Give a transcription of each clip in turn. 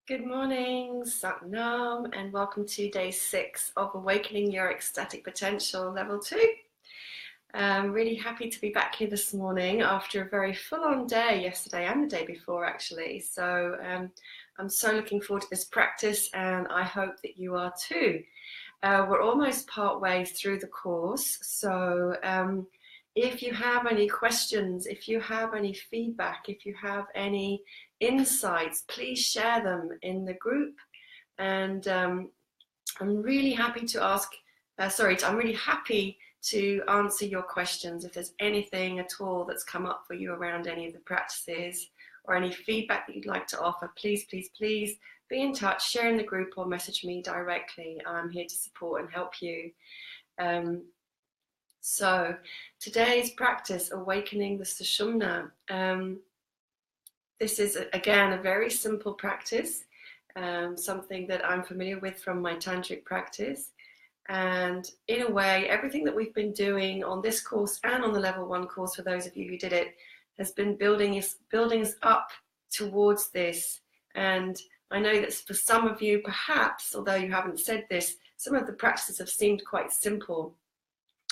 Good morning, Sat Nam, and welcome to day 6 of Awakening Your Ecstatic Potential, level 2. I'm really happy to be back here this morning after a very full-on day yesterday and the day before, actually. So I'm so looking forward to this practice, and I hope that you are too. We're almost part way through the course, so if you have any questions, if you have any feedback, if you have any insights, please share them in the group. And I'm really happy to I'm really happy to answer your questions. If there's anything at all that's come up for you around any of the practices or any feedback that you'd like to offer, please be in touch, share in the group or message me directly. I'm here to support and help you. So today's practice, Awakening the Sushumna. This is, again, a very simple practice, something that I'm familiar with from my tantric practice. And in a way, everything that we've been doing on this course and on the level 1 course, for those of you who did it, has been building us up towards this. And I know that for some of you, perhaps, although you haven't said this, some of the practices have seemed quite simple.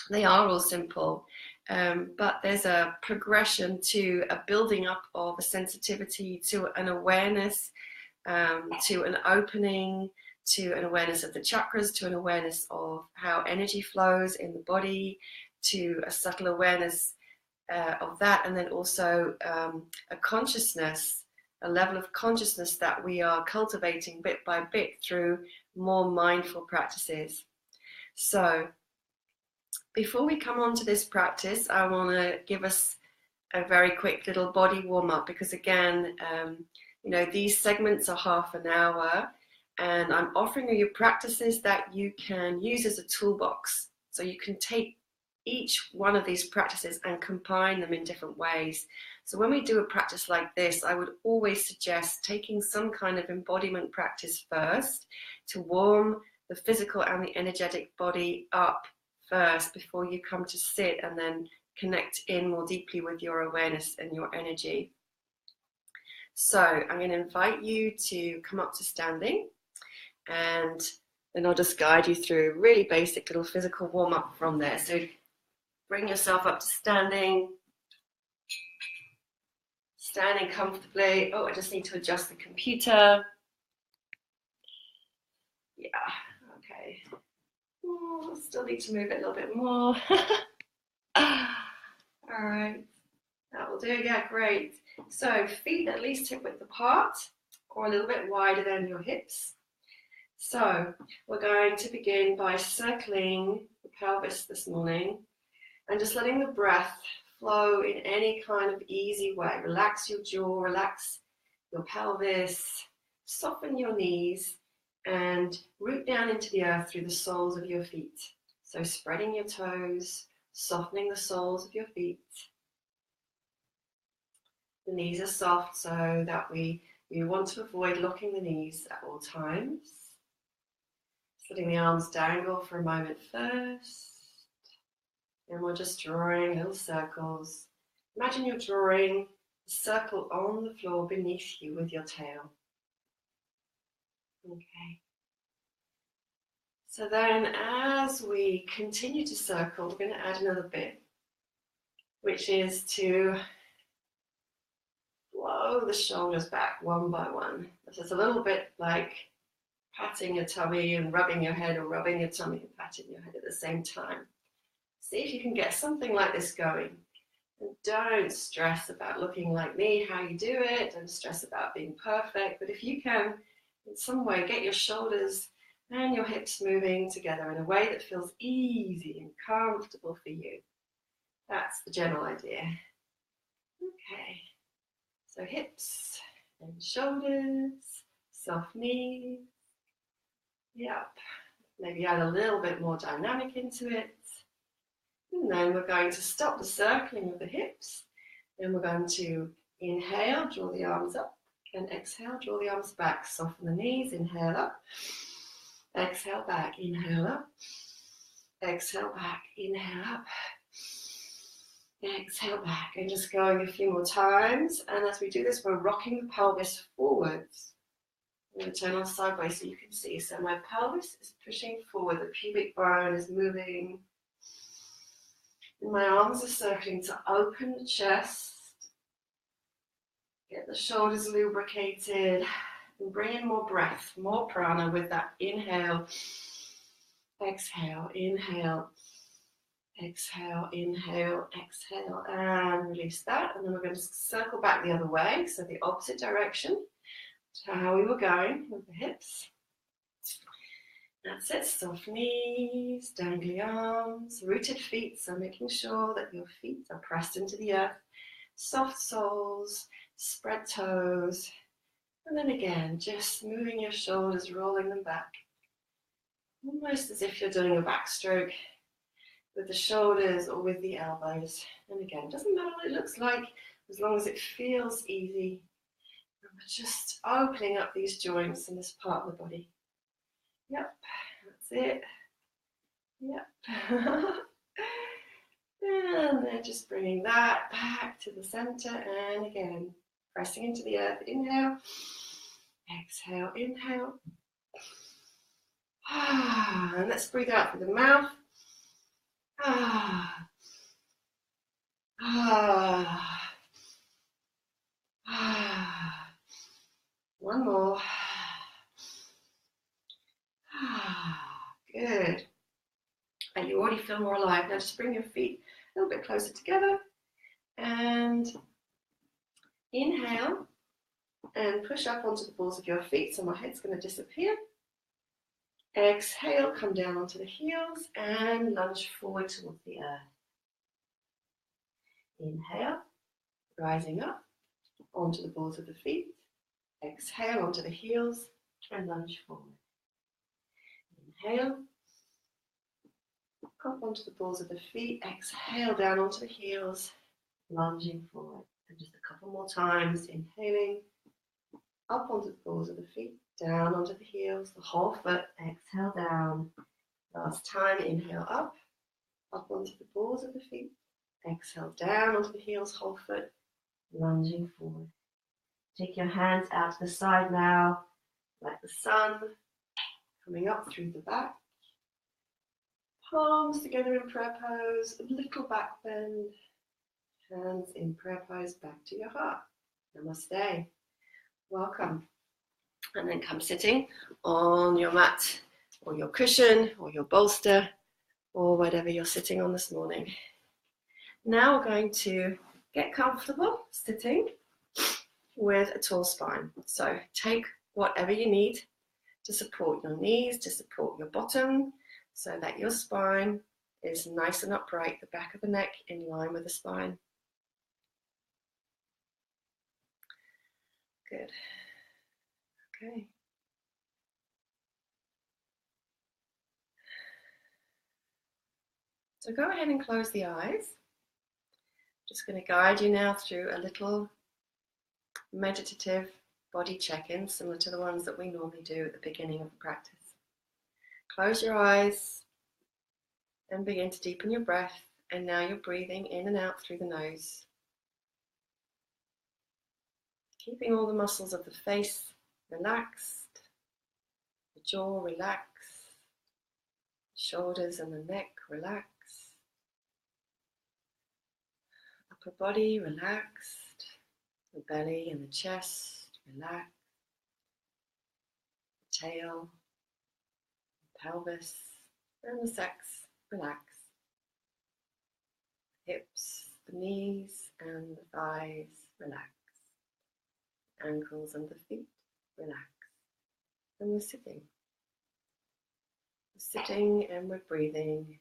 They are all simple, but there's a progression to a building up of a sensitivity, to an awareness, to an opening, to an awareness of the chakras, to an awareness of how energy flows in the body, to a subtle awareness of that, and then also a consciousness, a level of consciousness that we are cultivating bit by bit through more mindful practices. So before we come on to this practice, I want to give us a very quick little body warm-up, because again, these segments are half an hour, and I'm offering you practices that you can use as a toolbox. So you can take each one of these practices and combine them in different ways. So when we do a practice like this, I would always suggest taking some kind of embodiment practice first to warm the physical and the energetic body up first before you come to sit and then connect in more deeply with your awareness and your energy. So I'm going to invite you to come up to standing, and then I'll just guide you through a really basic little physical warm-up from there. So bring yourself up to standing comfortably. Oh, I just need to adjust the computer. Yeah, okay. Oh, still need to move it a little bit more. All right, that will do. Yeah, great. So feet at least hip width apart or a little bit wider than your hips. So we're going to begin by circling the pelvis this morning and just letting the breath flow in any kind of easy way. Relax your jaw, relax your pelvis, soften your knees, and root down into the earth through the soles of your feet. So spreading your toes, softening the soles of your feet. The knees are soft so that we want to avoid locking the knees at all times. Letting the arms dangle for a moment first. And we're just drawing little circles. Imagine you're drawing a circle on the floor beneath you with your tail. Okay. So then as we continue to circle, we're going to add another bit, which is to flow the shoulders back one by one. This is a little bit like patting your tummy and rubbing your head, or rubbing your tummy and patting your head at the same time. See if you can get something like this going. And don't stress about looking like me, how you do it. Don't stress about being perfect. But if you can, in some way, get your shoulders and your hips moving together in a way that feels easy and comfortable for you. That's the general idea. Okay. So hips and shoulders, soft knees. Yep. Maybe add a little bit more dynamic into it. And then we're going to stop the circling of the hips. Then we're going to inhale, draw the arms up, and exhale, draw the arms back. Soften the knees, inhale up, exhale back, inhale up, exhale back, inhale up, exhale back. And just going a few more times. And as we do this, we're rocking the pelvis forwards. I'm going to turn on sideways so you can see. So my pelvis is pushing forward, the pubic bone is moving, and my arms are circling to open the chest, get the shoulders lubricated, and bring in more breath, more prana with that inhale, exhale, inhale, exhale, inhale, exhale, and release that. And then we're going to circle back the other way, so the opposite direction to how we were going with the hips. That's it, soft knees, dangly arms, rooted feet, so making sure that your feet are pressed into the earth, soft soles, spread toes, and then again, just moving your shoulders, rolling them back, almost as if you're doing a backstroke with the shoulders or with the elbows. And again, it doesn't matter what it looks like, as long as it feels easy. And we're just opening up these joints in this part of the body. Yep, that's it. Yep. And then just bringing that back to the center, and again, pressing into the earth. Inhale, exhale, inhale. And let's breathe out through the mouth. One more. Good. And you already feel more alive. Now just bring your feet a little bit closer together and inhale and push up onto the balls of your feet. So my head's going to disappear. Exhale, come down onto the heels and lunge forward towards the earth. Inhale, rising up onto the balls of the feet. Exhale onto the heels and lunge forward. Inhale, up onto the balls of the feet. Exhale down onto the heels, lunging forward. And just a couple more times, inhaling, up onto the balls of the feet, down onto the heels, the whole foot. Exhale down. Last time, inhale up onto the balls of the feet. Exhale down onto the heels, whole foot, lunging forward. Take your hands out to the side now, like the sun, coming up through the back. Palms together in prayer pose, a little back bend. Hands in prayer pose, back to your heart. Namaste. Welcome. And then come sitting on your mat or your cushion or your bolster or whatever you're sitting on this morning. Now we're going to get comfortable sitting with a tall spine. So take whatever you need to support your knees, to support your bottom, so that your spine is nice and upright, the back of the neck in line with the spine. Good. Okay. So go ahead and close the eyes. Just going to guide you now through a little meditative body check-in, similar to the ones that we normally do at the beginning of the practice. Close your eyes and begin to deepen your breath. And now you're breathing in and out through the nose. Keeping all the muscles of the face relaxed, the jaw relaxed, shoulders and the neck relaxed, upper body relaxed, the belly and the chest relaxed, the tail, the pelvis and the sex relaxed, hips, the knees and the thighs relaxed. Ankles and the feet relax. And we're sitting. We're sitting and we're breathing.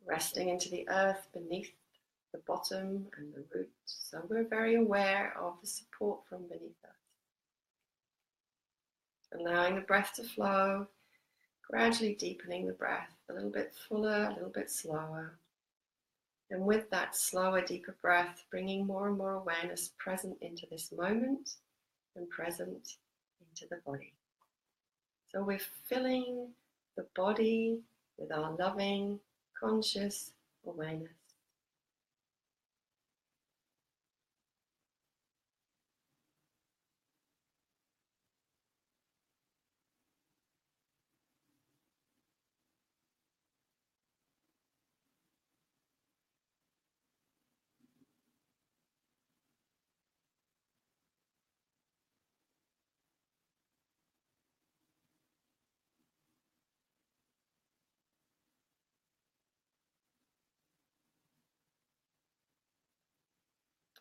Resting into the earth beneath the bottom and the roots. So we're very aware of the support from beneath us. Allowing the breath to flow, gradually deepening the breath, a little bit fuller, a little bit slower. And with that slower, deeper breath, bringing more and more awareness present into this moment and present into the body. So we're filling the body with our loving, conscious awareness.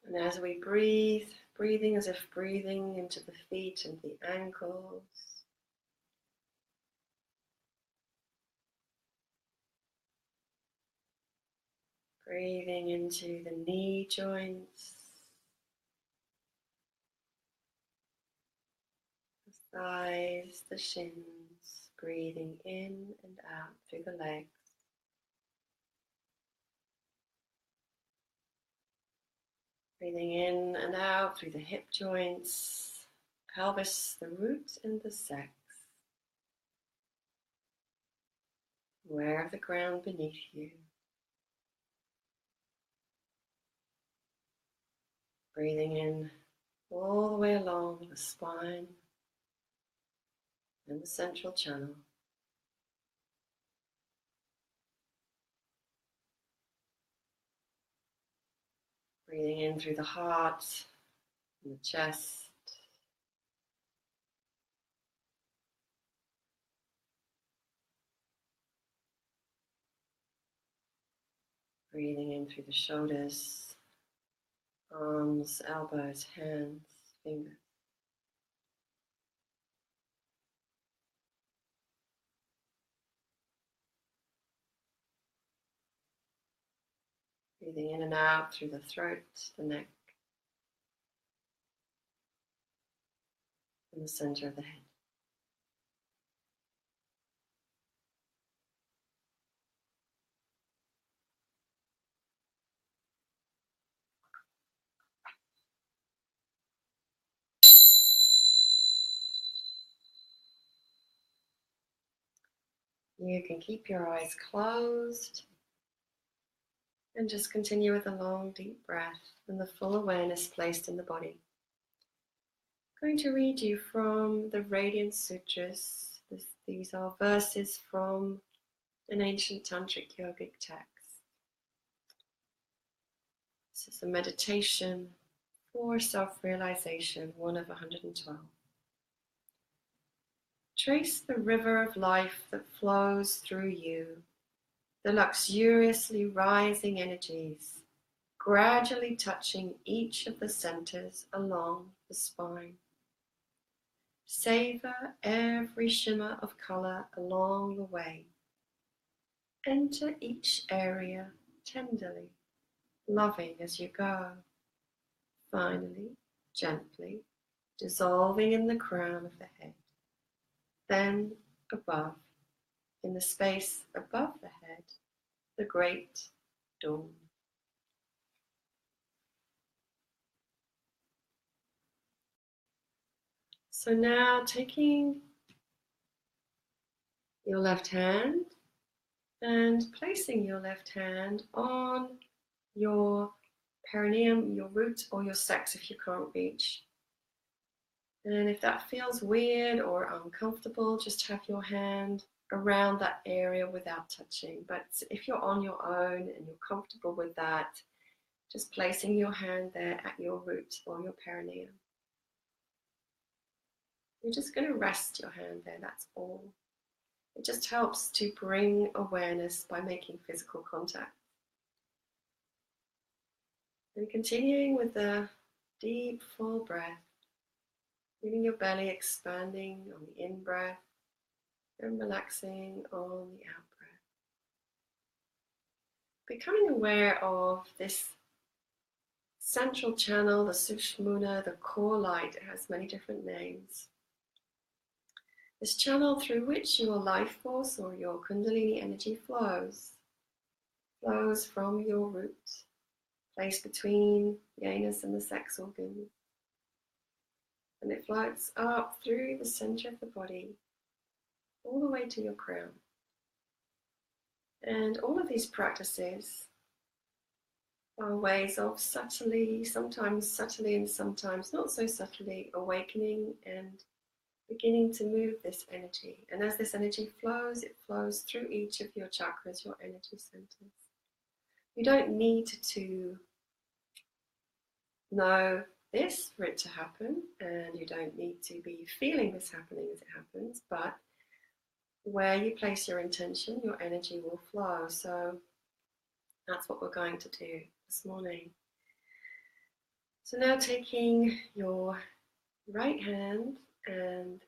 And as we breathe, breathing as if breathing into the feet and the ankles. Breathing into the knee joints, the thighs, the shins. Breathing in and out through the legs. Breathing in and out through the hip joints, pelvis, the root and the sex. Aware of the ground beneath you. Breathing in all the way along the spine and the central channel. Breathing in through the heart and the chest. Breathing in through the shoulders, arms, elbows, hands, fingers. Breathing in and out through the throat, the neck, and the center of the head. You can keep your eyes closed and just continue with a long, deep breath and the full awareness placed in the body. I'm going to read you from the Radiant Sutras. These are verses from an ancient tantric yogic text. This is a meditation for self-realization, one of 112. Trace the river of life that flows through you, the luxuriously rising energies, gradually touching each of the centers along the spine. Savor every shimmer of color along the way. Enter each area tenderly, loving as you go. Finally, gently, dissolving in the crown of the head. Then above, in the space above the head, the great dawn. So now taking your left hand and placing your left hand on your perineum, your root, or your sex if you can't reach. And if that feels weird or uncomfortable, just have your hand around that area without touching. But if you're on your own and you're comfortable with that, just placing your hand there at your root or your perineum. You're just going to rest your hand there, that's all. It just helps to bring awareness by making physical contact. And continuing with the deep, full breath, feeling your belly expanding on the in-breath and relaxing on the out-breath. Becoming aware of this central channel, the Sushumna, the core light. It has many different names. This channel through which your life force or your Kundalini energy flows from your root, placed between the anus and the sex organ. And it floats up through the center of the body, all the way to your crown. And all of these practices are ways of sometimes subtly and sometimes not so subtly, awakening and beginning to move this energy. And as this energy flows, it flows through each of your chakras, your energy centers. You don't need to know this for it to happen, and you don't need to be feeling this happening as it happens, but where you place your intention, your energy will flow. So that's what we're going to do this morning. So now taking your right hand and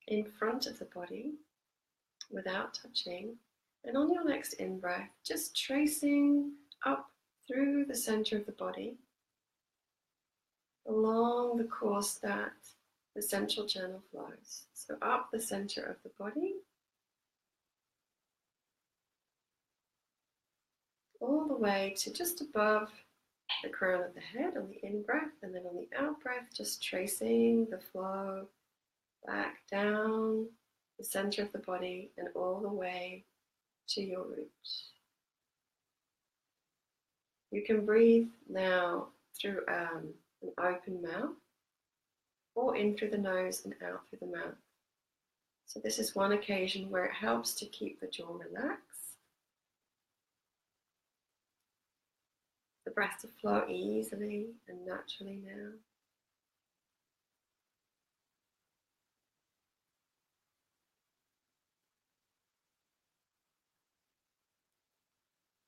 in front of the body without touching, and on your next in-breath, just tracing up through the center of the body, along the course that the central channel flows. So up the center of the body, all the way to just above the crown of the head on the in-breath, and then on the out-breath, just tracing the flow back down the center of the body and all the way to your root. You can breathe now through an open mouth, or in through the nose and out through the mouth. So this is one occasion where it helps to keep the jaw relaxed, the breath to flow easily and naturally now.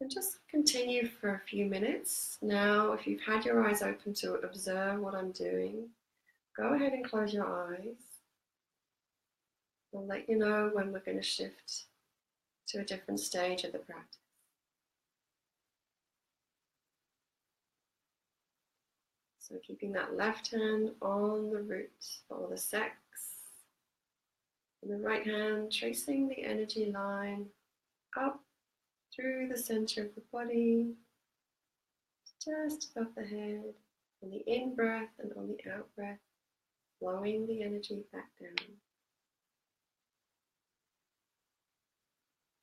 And just continue for a few minutes. Now, if you've had your eyes open to observe what I'm doing, go ahead and close your eyes. I'll let you know when we're going to shift to a different stage of the practice. So keeping that left hand on the root or the sex, and the right hand tracing the energy line up through the center of the body, just above the head, on the in-breath and on the out-breath, flowing the energy back down.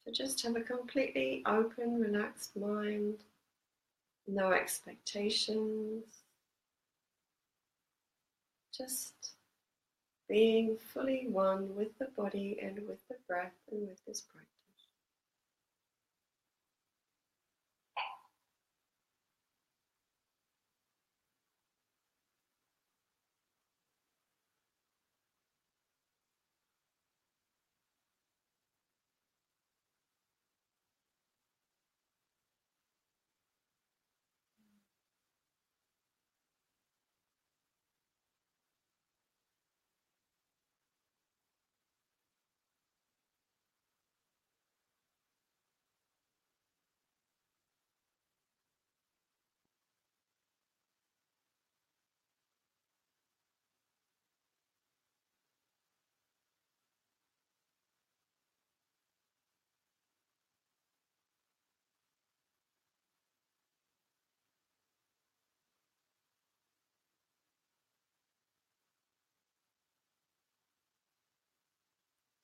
So just have a completely open, relaxed mind, no expectations, just being fully one with the body and with the breath and with this practice.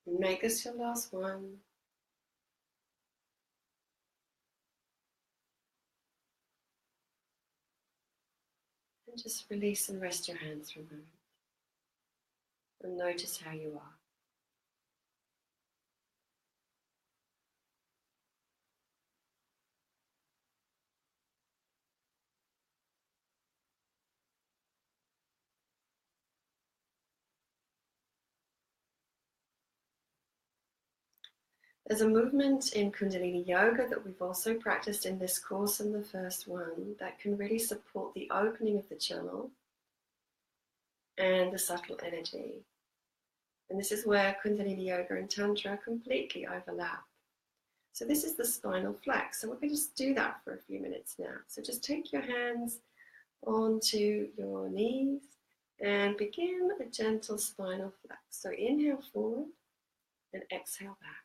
And make this your last one. And just release and rest your hands for a moment. And notice how you are. There's a movement in Kundalini Yoga that we've also practiced in this course and the first one that can really support the opening of the channel and the subtle energy. And this is where Kundalini Yoga and Tantra completely overlap. So this is the spinal flex. So we're going to just do that for a few minutes now. So just take your hands onto your knees and begin a gentle spinal flex. So inhale forward and exhale back.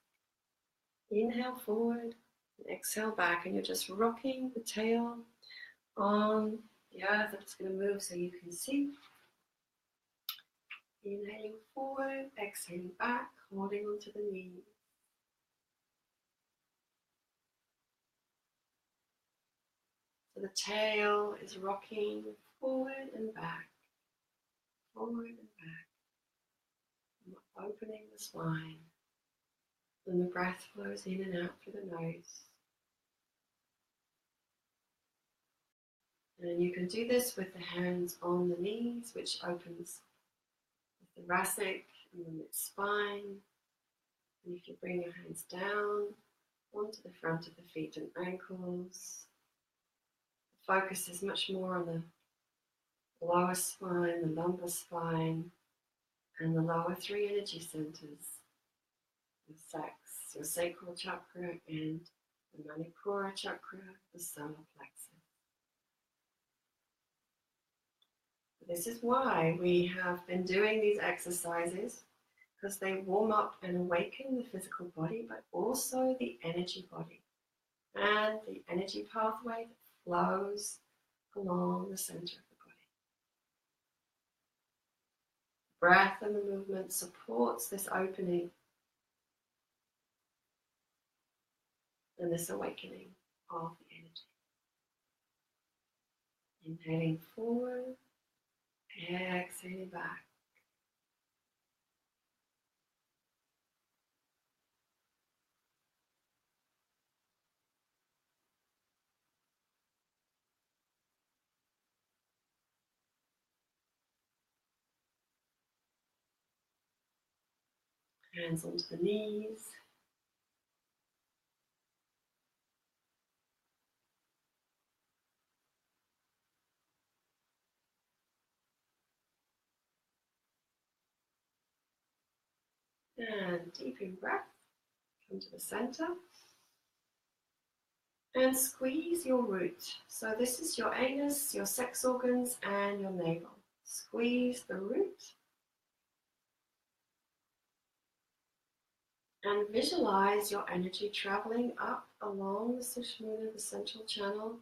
Inhale forward and exhale back, and you're just rocking the tail on the earth. I'm just going to move so you can see. Inhaling forward, exhaling back, holding onto the knees. So the tail is rocking forward and back, forward and back. And we're opening the spine. And the breath flows in and out through the nose. And you can do this with the hands on the knees, which opens the thoracic and the mid-spine. And you can bring your hands down onto the front of the feet and ankles. The focus is much more on the the lower spine, the lumbar spine, and the lower three energy centers, your sacral chakra and the Manipura chakra, the solar plexus. This is why we have been doing these exercises, because they warm up and awaken the physical body, but also the energy body and the energy pathway that flows along the center of the body. Breath and the movement supports this opening and this awakening of the energy. Inhaling forward, exhaling back. Hands onto the knees. And deep in breath, come to the center. And squeeze your root. So this is your anus, your sex organs, and your navel. Squeeze the root. And visualize your energy traveling up along the Sushumna, the central channel,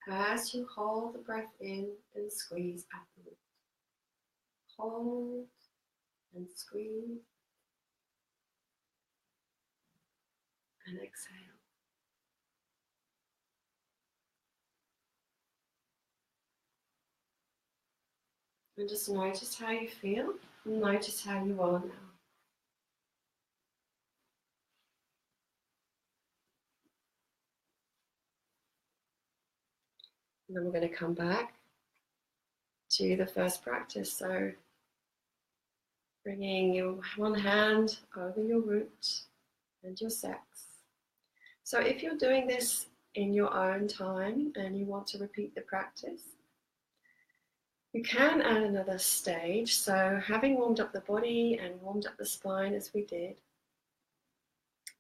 as you hold the breath in and squeeze at the root. Hold and squeeze and exhale. And just notice how you feel. Notice how you are now. And then we're going to come back to the first practice. So bringing your one hand over your root and your sex. So if you're doing this in your own time and you want to repeat the practice, you can add another stage. So having warmed up the body and warmed up the spine as we did,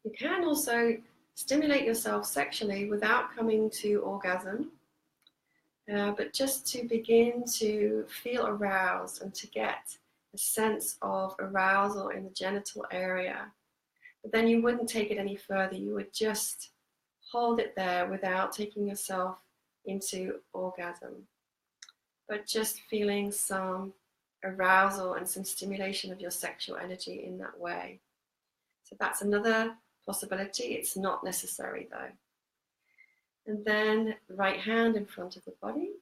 you can also stimulate yourself sexually without coming to orgasm, but just to begin to feel aroused and to get a sense of arousal in the genital area. But then you wouldn't take it any further. You would just hold it there without taking yourself into orgasm, but just feeling some arousal and some stimulation of your sexual energy in that way. So that's another possibility. It's not necessary though. And then right hand in front of the body.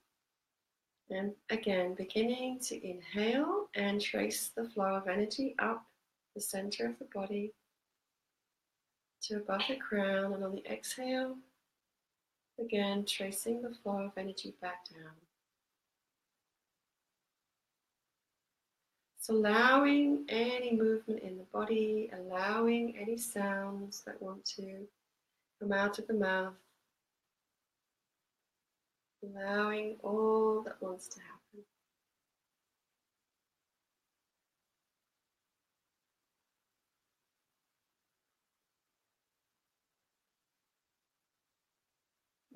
And again, beginning to inhale and trace the flow of energy up the center of the body to above the crown, and on the exhale, again tracing the flow of energy back down. So allowing any movement in the body, allowing any sounds that want to come out of the mouth, allowing all that wants to happen.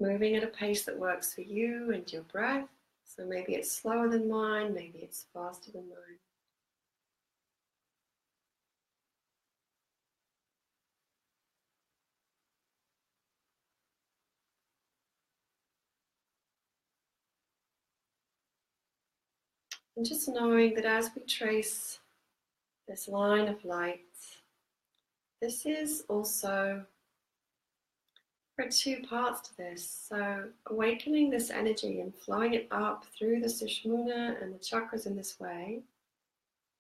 Moving at a pace that works for you and your breath. So maybe it's slower than mine, maybe it's faster than mine. And just knowing that as we trace this line of light, this is also, there are two parts to this. So awakening this energy and flowing it up through the Sushumna and the chakras in this way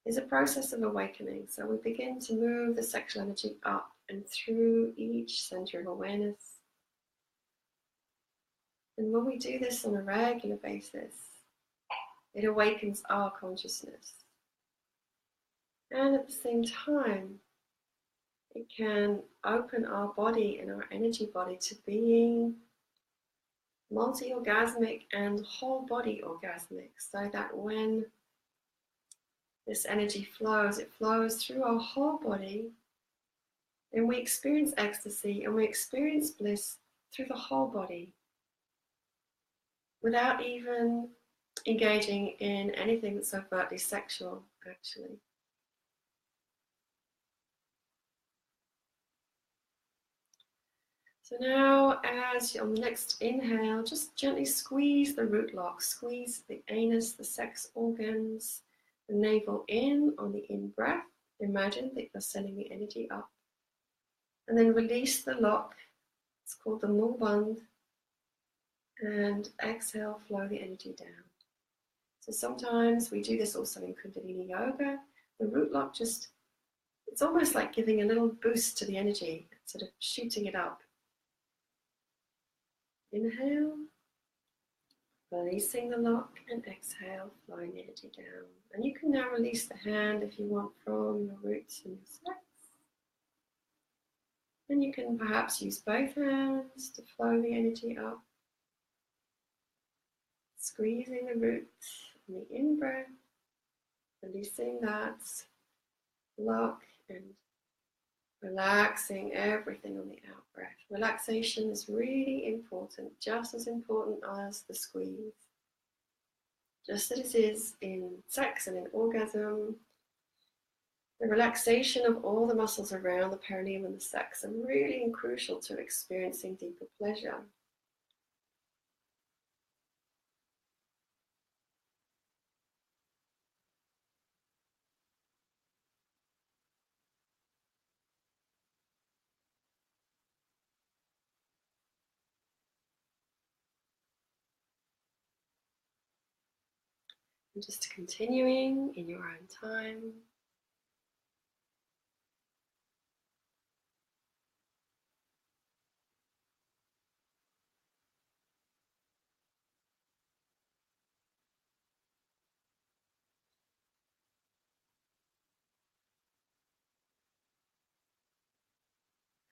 is a process of awakening. So we begin to move the sexual energy up and through each center of awareness. And when we do this on a regular basis, it awakens our consciousness. And at the same time, it can open our body and our energy body to being multi-orgasmic and whole body orgasmic, so that when this energy flows, it flows through our whole body, and we experience ecstasy and we experience bliss through the whole body without even engaging in anything that's overtly sexual, actually. So now, as on the next inhale, just gently squeeze the root lock, squeeze the anus, the sex organs, the navel in on the in-breath. Imagine that you're sending the energy up. And then release the lock. It's called the mulband. And exhale, flow the energy down. So sometimes we do this also in Kundalini Yoga. The root lock just, it's almost like giving a little boost to the energy, sort of shooting it up. Inhale, releasing the lock, and exhale, flowing the energy down. And you can now release the hand if you want from your roots and your sex. And you can perhaps use both hands to flow the energy up, squeezing the roots on the in-breath, releasing that lock and relaxing everything on the out-breath. Relaxation is really important, just as important as the squeeze. Just as it is in sex and in orgasm, the relaxation of all the muscles around the perineum and the sex are really crucial to experiencing deeper pleasure. And just continuing in your own time.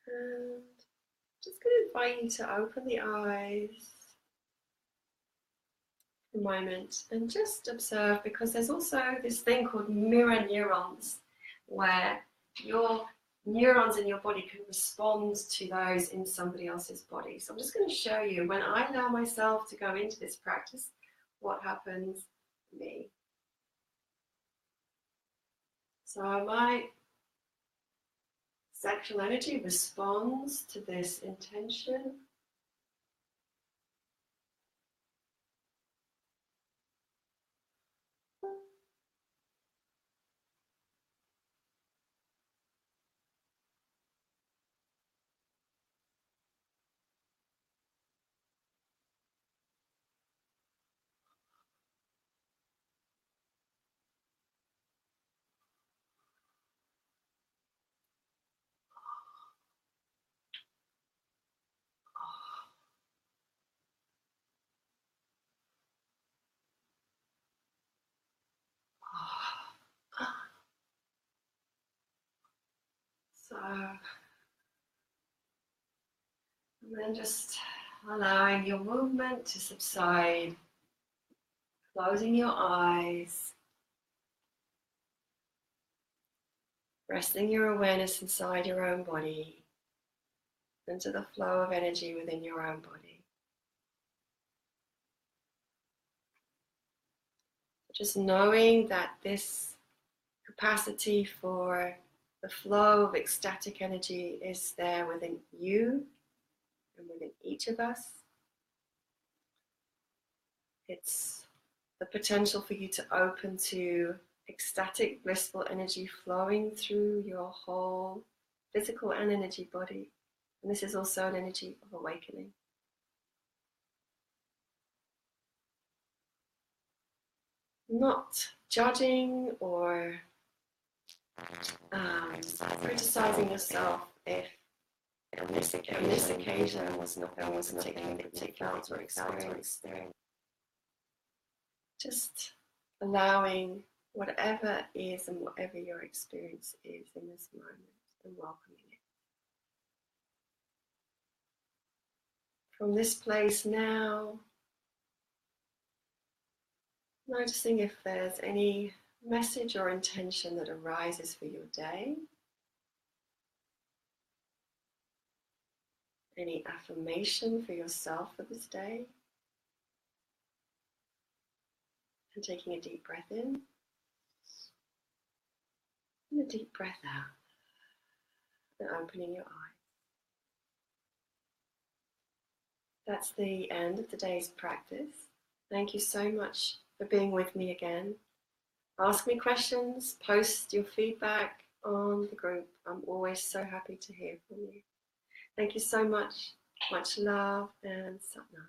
And just going to invite you to open the eyes a moment and just observe, because there's also this thing called mirror neurons, where your neurons in your body can respond to those in somebody else's body. So I'm just going to show you, when I allow myself to go into this practice, what happens to me. So my sexual energy responds to this intention. So, and then just allowing your movement to subside, closing your eyes, resting your awareness inside your own body, into the flow of energy within your own body. Just knowing that this capacity for the flow of ecstatic energy is there within you and within each of us. It's the potential for you to open to ecstatic, blissful energy flowing through your whole physical and energy body. And this is also an energy of awakening. Not judging or criticizing yourself if on this occasion was not taking the particular or experience. Just allowing whatever is and whatever your experience is in this moment and welcoming it. From this place now, noticing if there's any message or intention that arises for your day, any affirmation for yourself for this day, and taking a deep breath in and a deep breath out, and opening your eyes. That's the end of today's practice. Thank you so much for being with me again. Ask me questions, post your feedback on the group. I'm always so happy to hear from you. Thank you so much. Much love and Satnam.